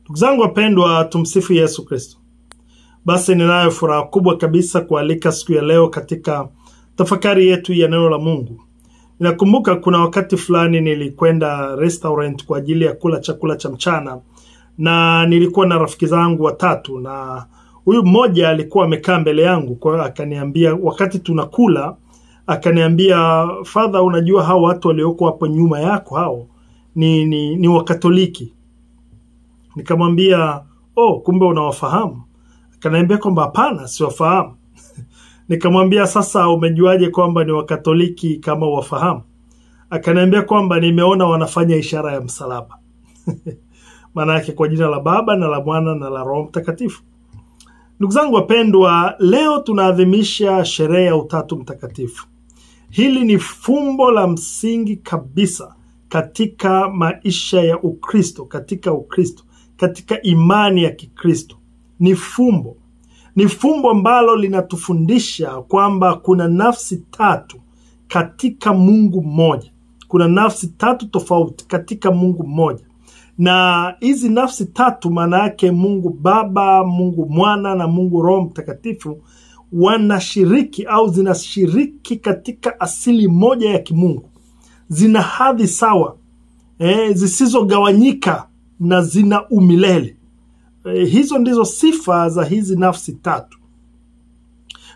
Ndugu zangu wapendwa, tumsifu Yesu Kristo. Basi ninayo furaha kubwa kabisa kualika siku ya leo katika tafakari yetu ya neno la Mungu. Ninakumbuka kuna wakati fulani nilikwenda restaurant kwa ajili ya kula chakula cha mchana, na nilikuwa na rafiki zangu watatu, na huyu mmoja alikuwa amekaa mbele yangu. Kwa hiyo akaniambia wakati tunakula, akaniambia, "Father, unajua hao watu walioko hapo nyuma yako hao ni Wakatoliki." Nikamwambia, "Oh, kumbe unawafahamu?" Akaniambia kwamba hapana, siwafahamu. Nikamwambia, "Sasa umejuaje kwamba ni Wakatoliki kama wafahamu?" Akaniambia kwamba nimeona wanafanya ishara ya msalaba. Maana yake kwa jina la Baba na la Mwana na la Roho Mtakatifu. Ndugu zangu wapendwa, leo tunaadhimisha sherehe ya Utatu Mtakatifu. Hili ni fumbo la msingi kabisa katika maisha ya Ukristo, katika imani ya Kikristo. Ni fumbo ambalo linatufundisha kwamba kuna nafsi tatu katika Mungu mmoja. Kuna nafsi tatu tofauti katika Mungu mmoja. Na hizi nafsi tatu maana yake Mungu Baba, Mungu Mwana na Mungu Roho Mtakatifu wanashiriki au zinashiriki katika asili moja ya kimungu. Zina hadhi sawa, zisizogawanyika na zina umilele. Hizo ndizo sifa za hizi nafsi tatu.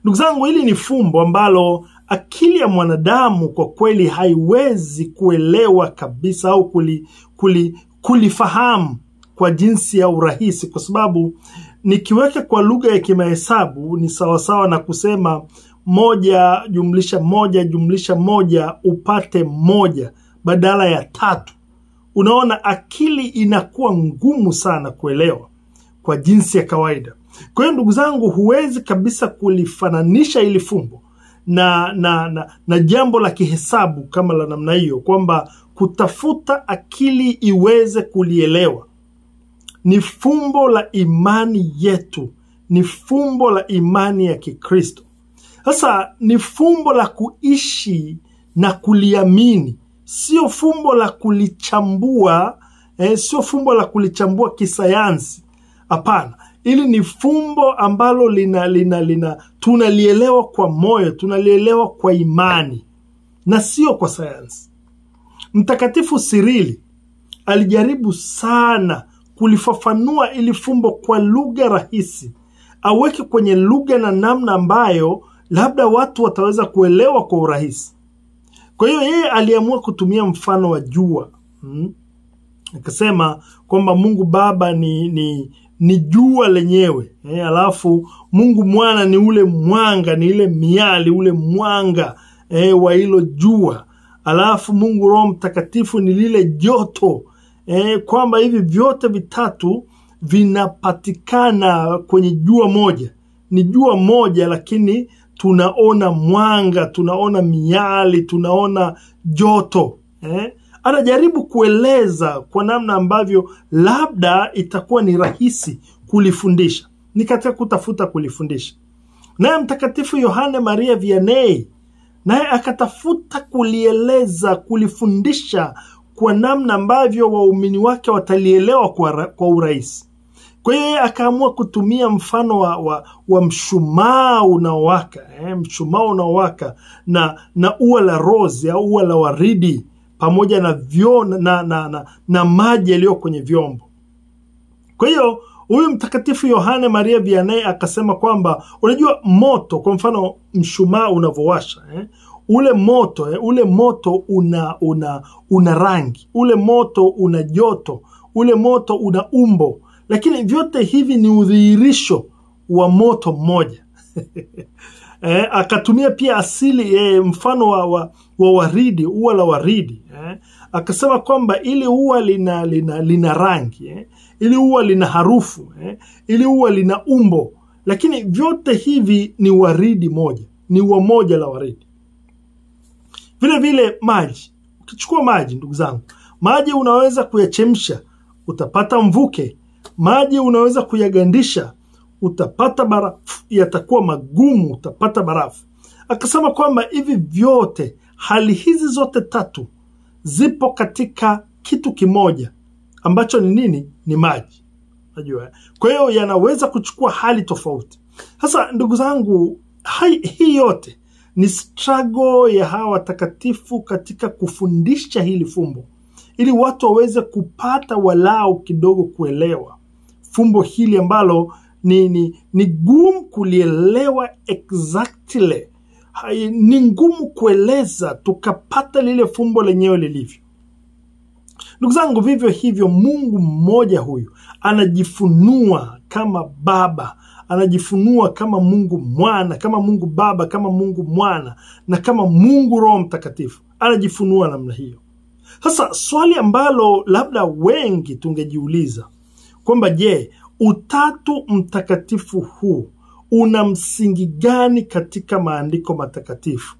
Ndugu zangu, hili ni fumbo ambalo akili ya mwanadamu kwa kweli haiwezi kuelewa kabisa au kulifahamu kwa jinsi ya urahisi, kwa sababu nikiweka kwa lugha ya kimahesabu ni sawasawa na kusema 1+1=1 upate 1 badala ya 3. Unaona, akili inakuwa ngumu sana kuelewa kwa jinsi ya kawaida. Kwa hiyo ndugu zangu, huwezi kabisa kulifananisha ili fumbo na jambo la kihesabu kama la namna hiyo, kwamba kutafuta akili iweze kulielewa. Ni fumbo la imani yetu, ni fumbo la imani ya Kikristo. Sasa ni fumbo la kuishi na kuliamini, sio fumbo la kulichambua, sio fumbo la kulichambua kisayansi. Hapana, ili ni fumbo ambalo tunalielewa kwa moyo, tunalielewa kwa imani na sio kwa sayansi. Mtakatifu Sirili alijaribu sana kulifafanua ili fumbo kwa lugha rahisi, aweke kwenye lugha na namna ambayo labda watu wataweza kuelewa kwa urahisi. Kwa hiyo yeye aliamua kutumia mfano wa jua. Akasema kwamba Mungu Baba ni jua lenyewe, alafu Mungu Mwana ni ule mwanga, ni ile miali, ule mwanga wa hilo jua, alafu Mungu Roho Mtakatifu ni lile joto, kwamba hivi vyote vitatu vinapatikana kwenye jua moja. Ni jua moja, lakini tunaona mwanga, tunaona miali, tunaona joto. Anajaribu kueleza kwa namna ambavyo labda itakuwa ni rahisi kulifundisha. Ni katika kutafuta kulifundisha. Naye Mtakatifu Yohane Maria Vianney naye akatafuta kulieleza, kulifundisha kwa namna ambavyo waumini wake watalielewa kwa urahisi. Kwa hiyo akaamua kutumia mfano wa mshumaa unaowaka, mshumaa unaowaka na ua la rose au ua la waridi pamoja na maji yaliyo kwenye vyombo. Kwa hiyo huyu Mtakatifu Yohane Maria Vianney akasema kwamba unajua moto, kwa mfano mshumaa unavowasha, ule moto una rangi, ule moto una joto, ule moto una umbo, lakini vyote hivi ni udhihirisho wa moto mmoja. Akatumia pia asili, mfano wa waridi, ua la waridi. Akasema kwamba ili ua lina rangi, ili ua lina harufu, ili ua lina umbo, lakini vyote hivi ni waridi moja, ni ua moja la waridi. Vile vile maji. Ukichukua maji, ndugu zangu, maji unaweza kuyachemsha, utapata mvuke. Maji unaweza kuyagandisha, utapata barafu, yatakuwa magumu, utapata barafu. Akasema kwamba hivi vyote, hali hizi zote tatu zipo katika kitu kimoja ambacho ni nini? Ni maji. Unajua, kwa hiyo yanaweza kuchukua hali tofauti. Sasa ndugu zangu, hii yote ni struggle ya hawa watakatifu katika kufundisha hili fumbo, ili watu waweze kupata walau kidogo kuelewa fumbo hili ambalo ni gumu kulielewa exactly. Ni ngumu kueleza tukapata lile fumbo lenyewe lilivyo. Ndugu zangu, vivyo hivyo Mungu mmoja huyu anajifunua kama Baba, anajifunua kama Mungu Mwana, kama Mungu Baba, kama Mungu Mwana na kama Mungu Roho Mtakatifu. Anajifunua namna hiyo. Sasa swali ambalo labda wengi tungejiuliza kwamba je, Utatu Mtakatifu huu una msingi gani katika maandiko matakatifu?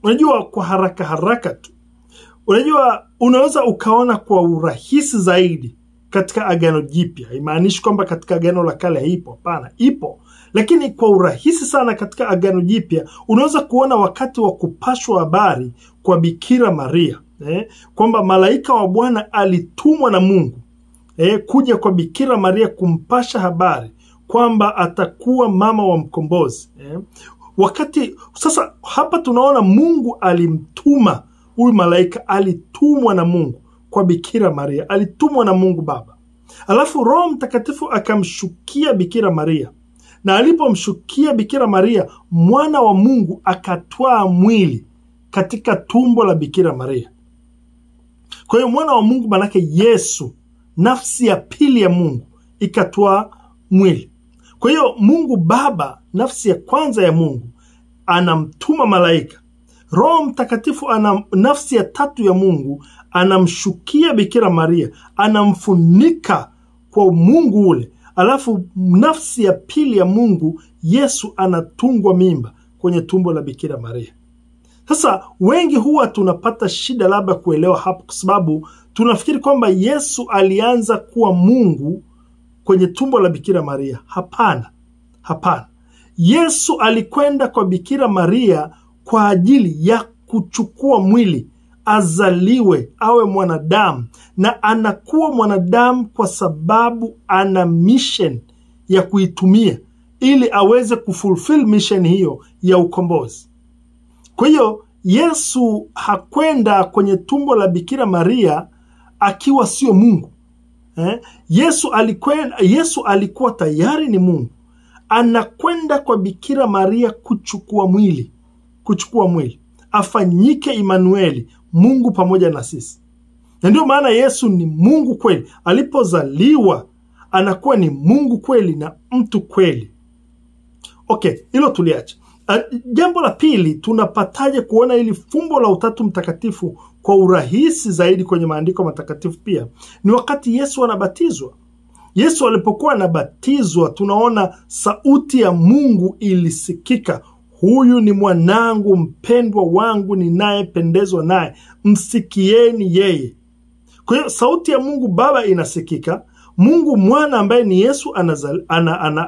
Unajua, kwa haraka tu, unajua unaweza ukaona kwa urahisi zaidi katika Agano Jipya. Imaanishi kwamba katika Agano la Kale haipo, hapana, ipo. Lakini kwa urahisi sana katika Agano Jipya unaweza kuona wakati wa kupashwa habari kwa Bikira Maria, kwamba malaika wa Bwana alitumwa na Mungu kuja kwa Bikira Maria kumpasha habari kwamba atakuwa mama wa mkombozi. Wakati sasa hapa tunaona Mungu alimtuma huyu malaika, alitumwa na Mungu kwa Bikira Maria, alitumwa na Mungu Baba. Alafu Roho Mtakatifu akamshukia Bikira Maria, na alipomshukia Bikira Maria, mwana wa Mungu akatwaa mwili katika tumbo la Bikira Maria. Kwa hiyo mwana wa Mungu manake Yesu, nafsi ya pili ya Mungu, ikatwaa mwili. Kwa hiyo Mungu Baba, nafsi ya kwanza ya Mungu, anamtuma malaika. Roho Mtakatifu, ana nafsi ya tatu ya Mungu, anamshukia Bikira Maria, anamfunika kwa Mungu ule. Alafu nafsi ya pili ya Mungu, Yesu, anatungwa mimba kwenye tumbo la Bikira Maria. Sasa wengi huwa tunapata shida labda kuelewa hapo, kwa sababu tunafikiri kwamba Yesu alianza kuwa Mungu kwenye tumbo la Bikira Maria. Hapana. Yesu alikwenda kwa Bikira Maria kwa ajili ya kuchukua mwili, azaliwe, awe mwanadamu, na anakuwa mwanadamu kwa sababu ana mission ya kuitumia ili aweze kufulfill mission hiyo ya ukombozi. Kwa hiyo Yesu hakwenda kwenye tumbo la Bikira Maria akiwa sio Mungu. Yesu alikuwa tayari ni Mungu, anakwenda kwa Bikira Maria kuchukua mwili, afanyike Imanueli, Mungu pamoja na sisi. Na ndio maana Yesu ni Mungu kweli. Alipozaliwa anakuwa ni Mungu kweli na mtu kweli. Okay, hilo tuliacha. Jambo la pili, tunapataje kuona ili fumbo la Utatu Mtakatifu kwa urahisi zaidi kwenye maandiko matakatifu? Pia ni wakati Yesu anabatizwa. Yesu alipokuwa anabatizwa, tunaona sauti ya Mungu ilisikika, huyu ni mwanangu mpendwa wangu ninayependezwa naye, msikieni yeye. Kwa hiyo sauti ya Mungu Baba inasikika, Mungu Mwana ambaye ni Yesu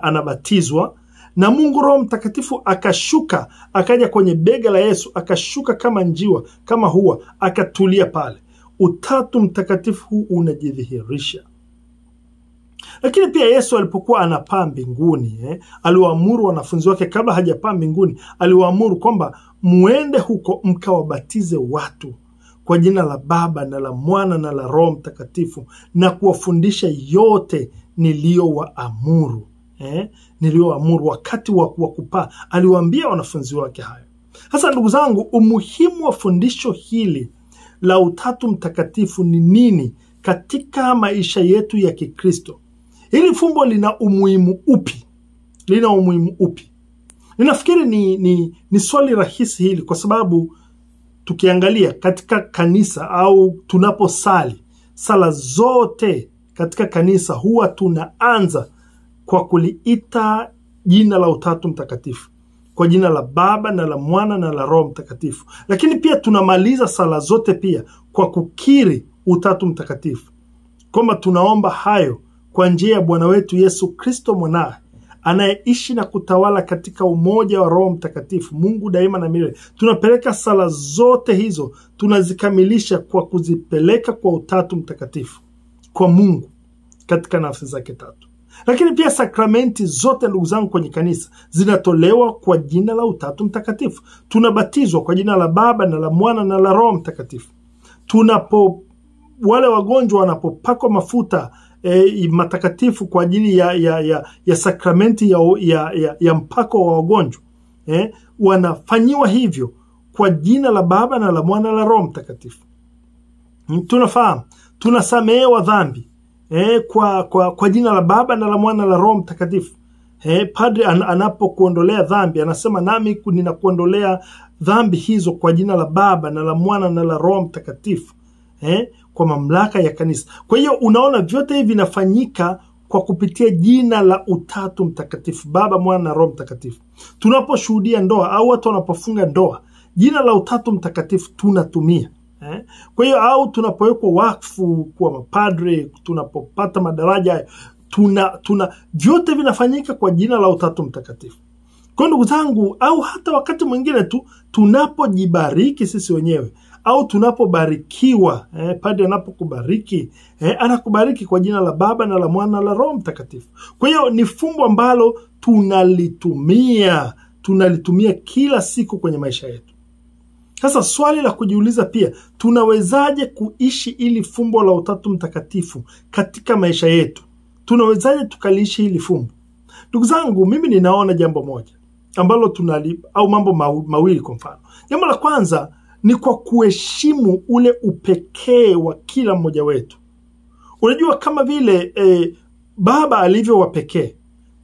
anabatizwa, na Mungu Roho Mtakatifu akashuka, akaja kwenye bega la Yesu, akashuka kama njiwa, kama hua, akatulia pale. Utatu Mtakatifu huu unajidhihirisha. Lakini pia Yesu alipokuwa anapaa mbinguni, aliwaamuru wanafunzi wake, kabla hajapaa mbinguni, aliwaamuru kwamba muende huko mkawabatize watu kwa jina la Baba na la Mwana na la Roho Mtakatifu, na kuwafundisha yote niliyowaamuru. Niliyowaamuru. Wakati wa kupaa aliwaambia wanafunzi wake hayo. Sasa ndugu zangu, umuhimu wa fundisho hili la Utatu Mtakatifu ni nini katika maisha yetu ya Kikristo? Hili fumbo lina umuhimu upi? Ninafikiri ni swali rahisi hili, kwa sababu tukiangalia katika kanisa au tunaposali, sala zote katika kanisa huwa tunaanza kwa kuliita jina la Utatu Mtakatifu, kwa jina la Baba na la Mwana na la Roho Mtakatifu. Lakini pia tunamaliza sala zote pia kwa kukiri Utatu Mtakatifu, kwamba tunaomba hayo kwa njia ya Bwana wetu Yesu Kristo mwanawe, anayeishi na kutawala katika umoja wa Roho Mtakatifu, Mungu daima na milele. Tunapeleka sala zote hizo, tunazikamilisha kwa kuzipeleka kwa Utatu Mtakatifu, kwa Mungu katika nafsi zake tatu. Lakini pia sakramenti zote ndugu zangu kwenye kanisa zinatolewa kwa jina la Utatu Mtakatifu. Tunabatizwa kwa jina la Baba na la Mwana na la Roho Mtakatifu. Wale wagonjwa wanapopakwa mafuta matakatifu kwa ajili ya sakramenti ya mpako wa wagonjwa, wanafanyiwa hivyo kwa jina la Baba na la Mwana na la Roho Mtakatifu. Tunafahamu tunasamehewa dhambi kwa jina la Baba na la Mwana na la Roho Mtakatifu. Padre anapokuondolea dhambi anasema, nami ninakuondolea dhambi hizo kwa jina la Baba na la Mwana na la Roho Mtakatifu, kwa mamlaka ya kanisa. Kwa hiyo unaona vyote hivi vinafanyika kwa kupitia jina la Utatu Mtakatifu, Baba, Mwana na Roho Mtakatifu. Tunaposhuhudia ndoa au watu wanapofunga ndoa, jina la Utatu Mtakatifu tunatumia. Kwa hiyo au tunapowekwa wakfu kwa mapadre, tunapopata madaraja, vyote vinafanyika kwa jina la Utatu Mtakatifu. Kwa ndugu zangu, au hata wakati mwingine tu tunapojibariki sisi wenyewe au tunapobarikiwa, padre anapokubariki, anakubariki kwa jina la Baba na la Mwana na la Roho Mtakatifu. Kwa hiyo ni fumbo ambalo tunalitumia kila siku kwenye maisha yetu. Sasa swali la kujiuliza pia, tunawezaje kuishi ili fumbo la Utatu Mtakatifu katika maisha yetu? Tunawezaje tukaliishi hili fumbo? Ndugu zangu, mimi ninaona jambo moja ambalo au mambo mawili kwa mfano. Jambo la kwanza ni kwa kuheshimu ule upekee wa kila mmoja wetu. Unajua, kama vile Baba alivyo wa pekee,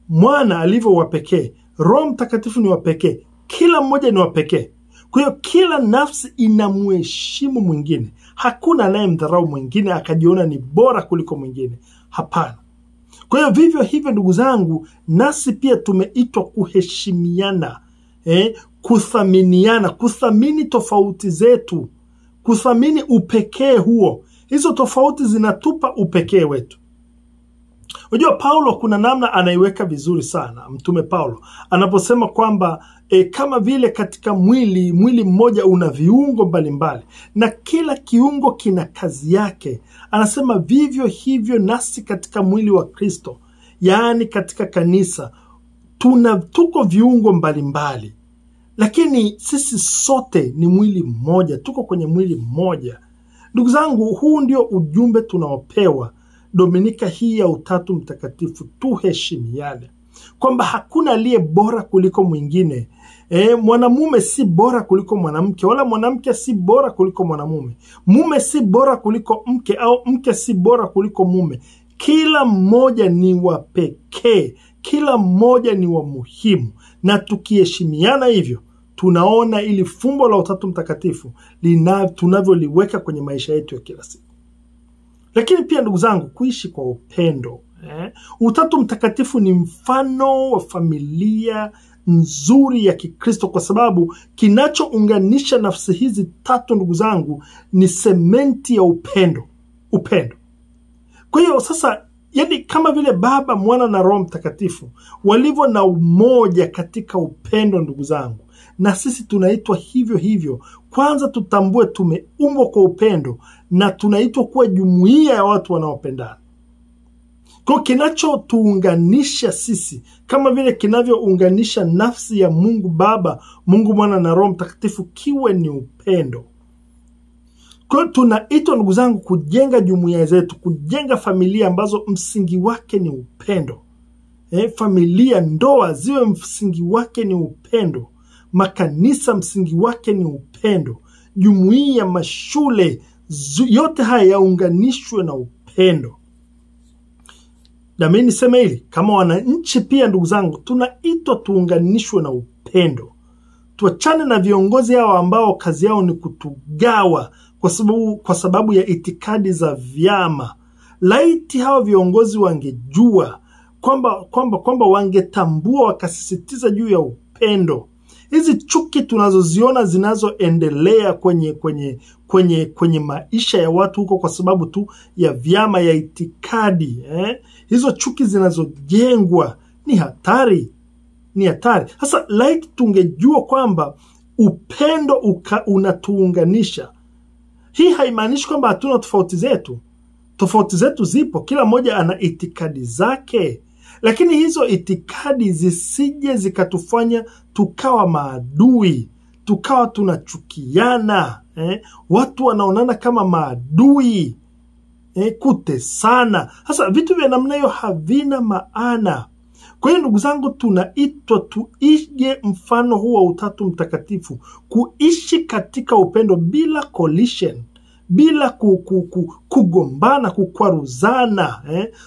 Mwana alivyo wa pekee, Roho Mtakatifu ni wa pekee, kila mmoja ni wa pekee. Kwa hiyo kila nafsi inamheshimu mwingine. Hakuna anayemdharau mwingine akajiona ni bora kuliko mwingine. Hapana. Kwa hiyo vivyo hivyo ndugu zangu, nasi pia tumeitwa kuheshimiana, kuthaminiana, kuthamini tofauti zetu, kuthamini upekee huo. Hizo tofauti zinatupa upekee wetu. Unajua, Paulo kuna namna anaiweka vizuri sana, Mtume Paulo anaposema kwamba kama vile katika mwili mmoja una viungo mbalimbali na kila kiungo kina kazi yake, anasema vivyo hivyo nasi katika mwili wa Kristo, yaani katika kanisa, tuko viungo mbalimbali, lakini sisi sote ni mwili mmoja, tuko kwenye mwili mmoja. Ndugu zangu, huu ndio ujumbe tunaopewa Dominika hii ya Utatu Mtakatifu. Tuheshimiane, kwamba hakuna aliye bora kuliko mwingine. Mwanamume si bora kuliko mwanamke, wala mwanamke si bora kuliko mwanamume. Mume si bora kuliko mke, au mke si bora kuliko mume. Kila mmoja ni wa pekee, kila mmoja ni wa muhimu, na tukiheshimiana hivyo, tunaona ili fumbo la Utatu Mtakatifu tunavyoliweka kwenye maisha yetu ya kila siku. Lakini pia ndugu zangu, kuishi kwa upendo. Utatu Mtakatifu ni mfano wa familia nzuri ya Kikristo, kwa sababu kinachounganisha nafsi hizi tatu ndugu zangu ni sementi ya upendo. Kwa hiyo sasa, yani kama vile Baba, Mwana na Roho Mtakatifu walivyo na umoja katika upendo ndugu zangu, na sisi tunaitwa hivyo hivyo. Kwanza tutambue tumeumbwa kwa upendo na tunaitwa kuwa jumuiya ya watu wanaopendana. Kwa kinachotuunganisha sisi kama vile kinavyounganisha nafsi ya Mungu Baba, Mungu Mwana na Roho Mtakatifu kiwe ni upendo. Kwa hiyo tunaitwa ndugu zangu kujenga jumuiya zetu, kujenga familia ambazo msingi wake ni upendo. Familia, ndoa ziwe msingi wake ni upendo. Makanisa msingi wake ni upendo. Jumuiya, mashule, yote haya yaunganishwe na upendo. Na mimi niseme hili, kama wananchi pia ndugu zangu, tunaitwa tuunganishwe na upendo. Tuachane na viongozi hao ambao kazi yao ni kutugawa kwa sababu ya itikadi za vyama. Laiti hao viongozi wangejua kwamba wangetambua wakasisitiza juu ya upendo. Hizi chuki tunazoziona zinazoendelea kwenye maisha ya watu huko kwa sababu tu ya vyama, ya itikadi, hizo chuki zinazojengwa ni hatari. Sasa laiti tungejua kwamba upendo unatuunganisha. Hii haimaanishi kwamba hatuna tofauti zetu. Tofauti zetu zipo, kila mmoja ana itikadi zake, Lakini hizo itikadi zisije zikatufanya tukawa maadui, tukawa tunachukiana, watu wanaonana kama maadui, kutesana. Sasa vitu vya namna hiyo havina maana. Kwa hiyo ndugu zangu, tunaitwa tuige mfano huu wa Utatu Mtakatifu, kuishi katika upendo bila collision, bila kugombana, kukwaruzana.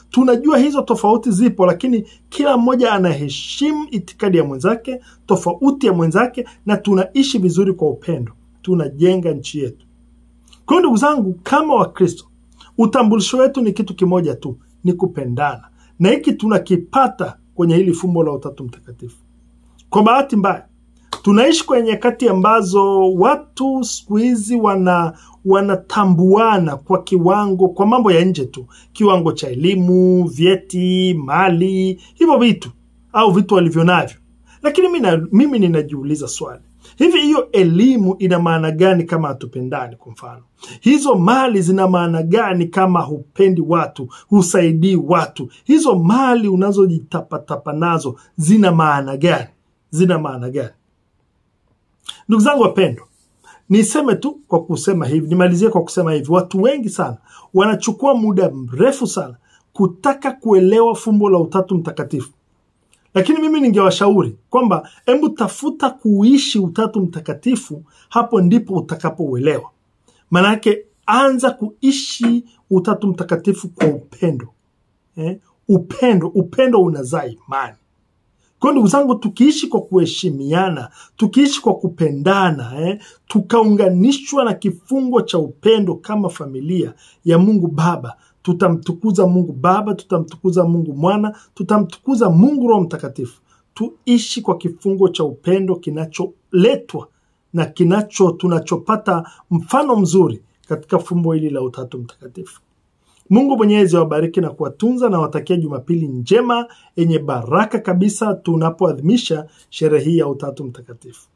Tunajua hizo tofauti zipo, lakini kila mmoja anaheshimu itikadi ya mwenzake, tofauti ya mwenzake, na tunaishi vizuri kwa upendo. Tunajenga nchi yetu. Kwa hiyo ndugu zangu, kama Wakristo, utambulisho wetu ni kitu kimoja tu, ni kupendana. Na hiki tunakipata kwenye hili fumbo la Utatu Mtakatifu. Kwa bahati mbaya, tunaishi kwenye nyakati ambazo watu siku hizi wanatambuana kwa kiwango, kwa mambo ya nje tu, kiwango cha elimu, vyeti, mali, hivyo vitu au vitu walivyo navyo. Lakini mimi ninajiuliza swali, hivi hiyo elimu ina maana gani kama hatupendani? Kwa mfano, hizo mali zina maana gani kama hupendi watu, husaidii watu? Hizo mali unazojitapatapa nazo zina maana gani? Zina maana gani? Ndugu zangu wapendwa, niseme tu kwa kusema hivi, nimalizie kwa kusema hivi, watu wengi sana wanachukua muda mrefu sana kutaka kuelewa fumbo la Utatu Mtakatifu. Lakini mimi ningewashauri kwamba hebu tafuta kuishi Utatu Mtakatifu, hapo ndipo utakapouelewa. Maana yake anza kuishi Utatu Mtakatifu kwa upendo. Upendo unazaa imani. Kwa ndugu zangu, tukiishi kwa kuheshimiana, tukiishi kwa kupendana, tukaunganishwa na kifungo cha upendo kama familia ya Mungu Baba, tutamtukuza Mungu Baba, tutamtukuza Mungu Mwana, tutamtukuza Mungu Roho Mtakatifu. Tuishi kwa kifungo cha upendo kinacholetwa na tunachopata mfano mzuri katika fumbo hili la Utatu Mtakatifu. Mungu Mwenyezi awabariki na kuwatunza, na watakia Jumapili njema yenye baraka kabisa tunapoadhimisha sherehe hii ya Utatu Mtakatifu.